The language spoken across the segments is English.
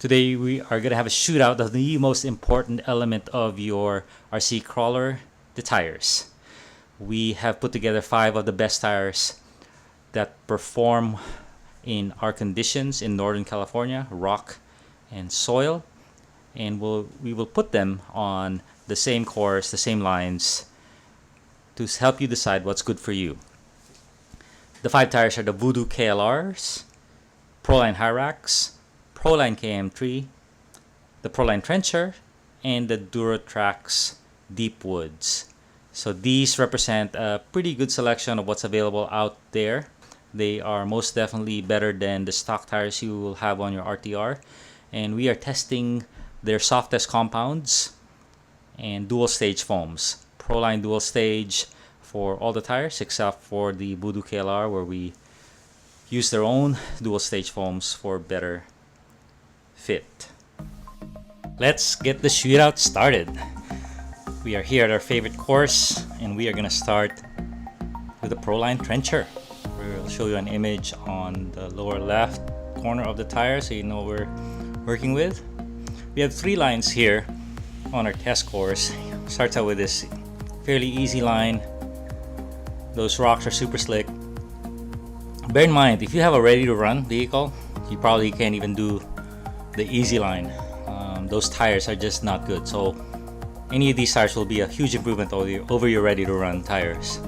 Today we are going to have a shootout of the most important element of your RC crawler, the tires. We have put together 5 of the best tires that perform in our conditions in Northern California, rock and soil, and we will put them on the same course, the same lines, to help you decide what's good for you. The 5 tires are the Voodoo KLRs, Proline Hyrax, Proline KM3, the Proline Trencher, and the Duratrax Deep Woods. So these represent a pretty good selection of what's available out there. They are most definitely better than the stock tires you will have on your RTR. And we are testing their softest compounds and dual stage foams. Proline dual stage for all the tires except for the Voodoo KLR, where we use their own dual stage foams for better fit. Let's get the shootout started. We are here at our favorite course, and we are going to start with the Proline Trencher. We'll show you an image on the lower left corner of the tire so you know what we're working with. We have 3 lines here on our test course. Starts out with this fairly easy line. Those rocks are super slick. Bear in mind, if you have a ready to run vehicle, you probably can't even do the easy line. Those tires are just not good. So any of these tires will be a huge improvement over your ready to run tires.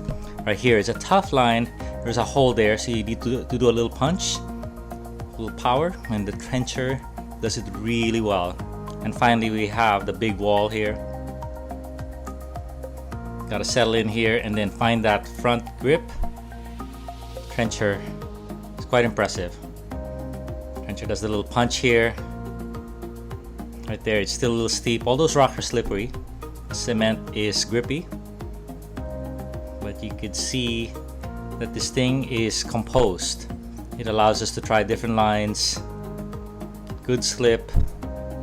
Right here is a tough line. There's a hole there, so you need to do a little punch, a little power, and the trencher does it really well. And finally, we have the big wall here. Got to settle in here and then find that front grip. Trencher is quite impressive. Trencher does the little punch here. Right there, it's still a little steep. All those rocks are slippery. The cement is grippy. But you could see that this thing is composed. It allows us to try different lines. Good slip.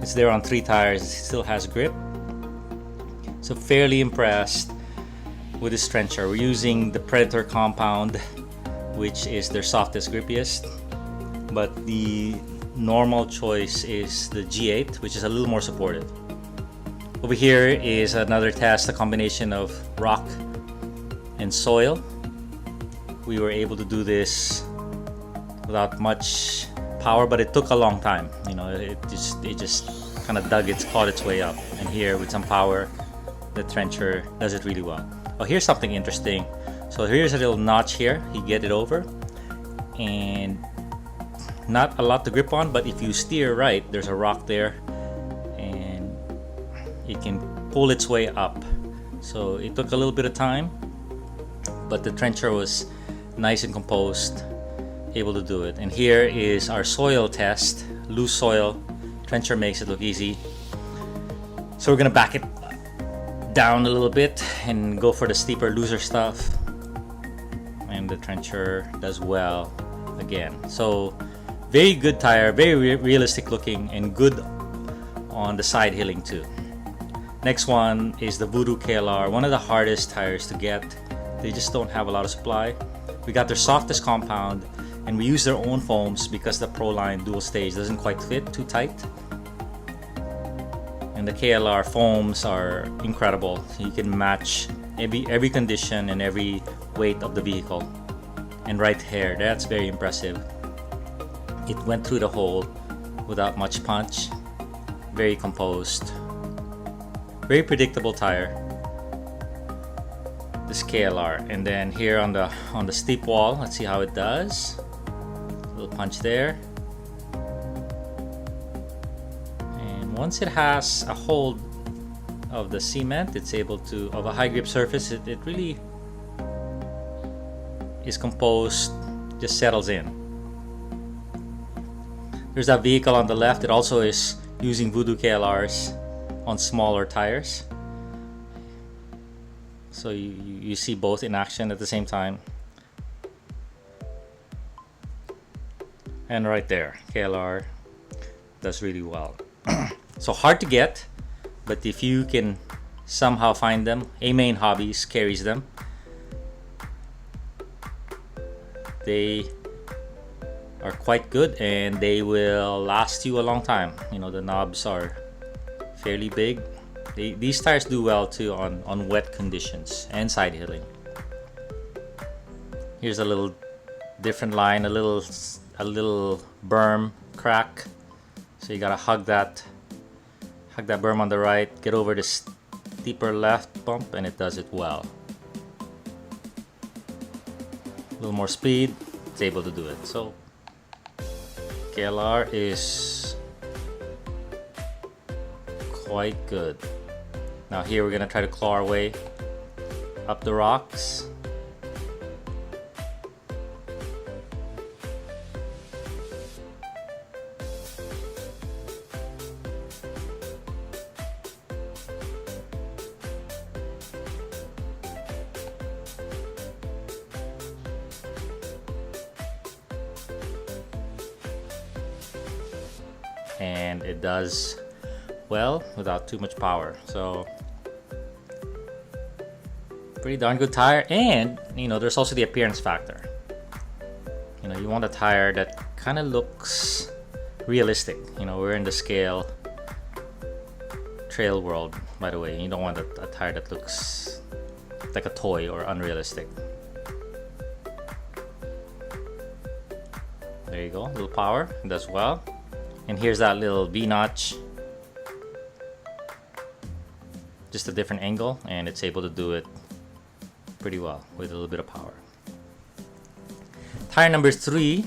It's there on 3 tires. It still has grip. So fairly impressed with this trencher. We're using the Predator compound, which is their softest, grippiest. But the normal choice is the G8, which is a little more supportive. Over here is another test, a combination of rock and soil. We were able to do this without much power, but it took a long time. You know, it just kind of caught its way up. And here with some power, the trencher does it really well. Oh, here's something interesting. So here's a little notch here. You get it over, and not a lot to grip on, but if you steer right, there's a rock there, and it can pull its way up. So it took a little bit of time, but the trencher was nice and composed, able to do it. And here is our soil test. Loose soil, trencher makes it look easy. So we're gonna back it down a little bit and go for the steeper, looser stuff. And the trencher does well again. So very good tire, very realistic looking, and good on the side hilling too. Next one is the Voodoo KLR, one of the hardest tires to get. They just don't have a lot of supply. We got their softest compound, and we use their own foams because the Proline dual stage doesn't quite fit, too tight. And the KLR foams are incredible. So you can match every condition and every weight of the vehicle. And right here, that's very impressive. It went through the hole without much punch. Very composed. Very predictable tire. This KLR. And then here on the steep wall, let's see how it does. A little punch there. And once it has a hold of the cement, it's able to, of a high grip surface, it really is composed, just settles in. There's that vehicle on the left. It also is using Voodoo KLRs on smaller tires. So you see both in action at the same time. And right there, KLR does really well. So hard to get, but if you can somehow find them, A-Main Hobbies carries them. They are quite good and they will last you a long time. You know, the knobs are fairly big. These tires do well too on wet conditions and side hilling. Here's a little different line, a little berm crack. So you gotta hug that berm on the right, get over this steeper left bump, and it does it well. A little more speed, it's able to do it. So KLR is quite good. Now here we're gonna try to claw our way up the rocks. And it does well without too much power. So pretty darn good tire. And you know, there's also the appearance factor. You know, you want a tire that kind of looks realistic. You know, we're in the scale trail world, by the way. You don't want a tire that looks like a toy or unrealistic. There you go, a little power, it does well. And here's that little V-notch, just a different angle, and it's able to do it pretty well with a little bit of power. Tire number 3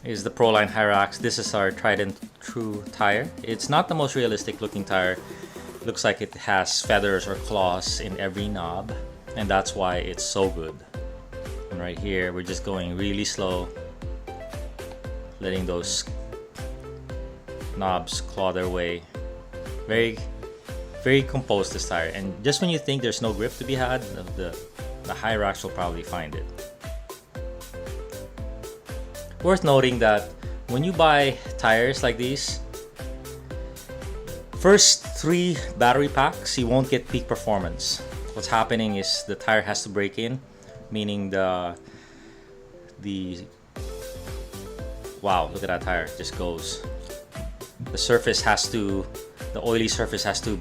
is the Proline Hyrax. This is our tried and true tire. It's not the most realistic looking tire. It looks like it has feathers or claws in every knob, and that's why it's so good. And right here, we're just going really slow, letting those knobs claw their way. Very composed, this tire. And just when you think there's no grip to be had, the Hyrax will probably find it. Worth noting that when you buy tires like these, first 3 battery packs you won't get peak performance. What's happening is the tire has to break in, meaning the wow, look at that tire, it just goes. The surface has to, the oily surface has to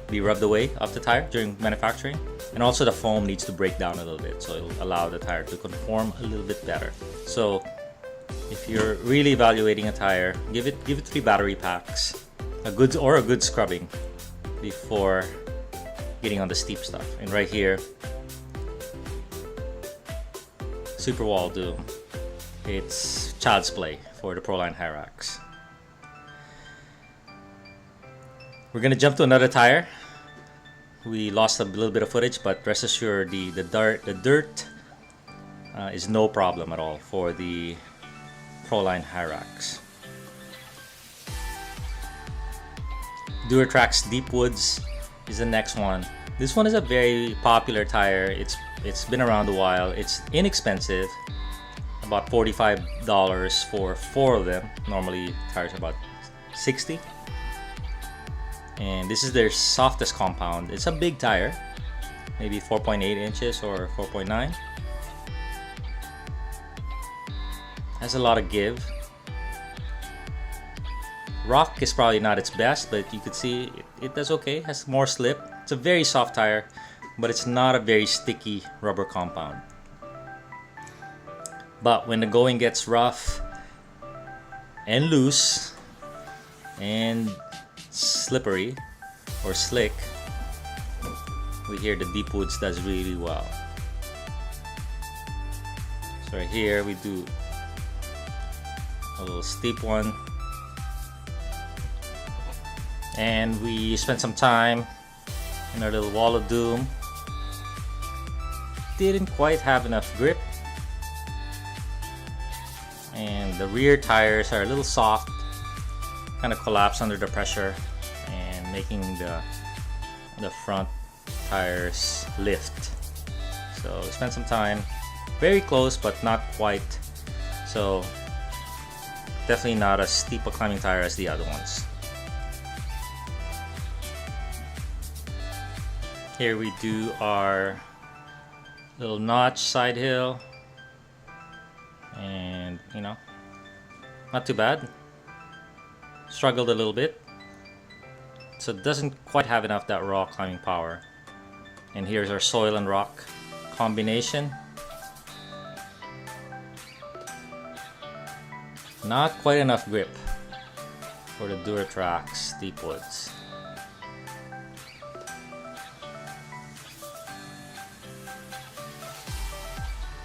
be rubbed away off the tire during manufacturing, and also the foam needs to break down a little bit, so it'll allow the tire to conform a little bit better. So if you're really evaluating a tire, give it 3 battery packs, a good scrubbing before getting on the steep stuff. And right here, Super Wall Doom, it's child's play for the Proline Hyrax. We're gonna jump to another tire. We lost a little bit of footage, but rest assured the dirt is no problem at all for the Proline Hyrax. Duratrax Deep Woods is the next one. This one is a very popular tire. It's been around a while. It's inexpensive, about $45 for 4 of them. Normally tires are about $60. And this is their softest compound. It's a big tire, maybe 4.8 inches or 4.9. Has a lot of give. Rock is probably not its best, but you could see it does okay. It has more slip. It's a very soft tire, but it's not a very sticky rubber compound. But when the going gets rough and loose and slippery or slick, we hear the Deep Woods does really well. So right here we do a little steep one, and we spent some time in our little Wall of Doom. Didn't quite have enough grip, and the rear tires are a little soft, kind of collapse under the pressure, and making the front tires lift. So we spent some time, very close but not quite. So definitely not as steep a climbing tire as the other ones. Here we do our little notch side hill, and you know, not too bad. Struggled a little bit, so it doesn't quite have enough that raw climbing power. And here's our soil and rock combination. Not quite enough grip for the Duratrax deep woods.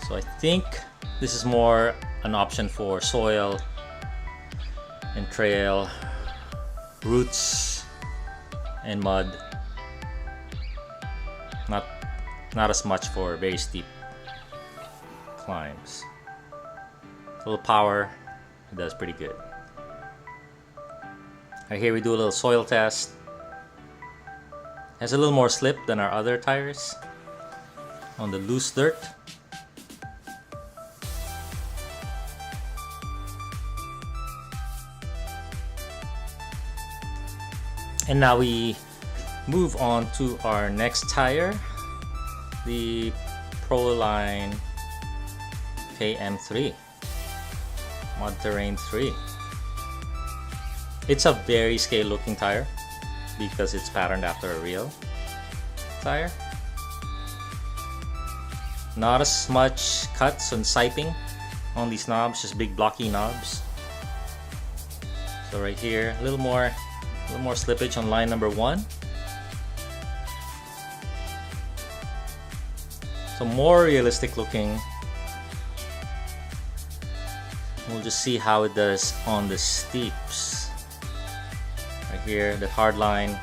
So I think this is more an option for soil and trail, roots and mud. Not as much for very steep climbs. A little power, it does pretty good. Right here we do a little soil test. Has a little more slip than our other tires on the loose dirt. And now we move on to our next tire, the Proline KM3 Mud Terrain 3. It's a very scale looking tire because it's patterned after a real tire. Not as much cuts and siping on these knobs, just big blocky knobs. So right here, a little more slippage on line number 1. So more realistic looking. We'll just see how it does on the steeps. Right here, the hard line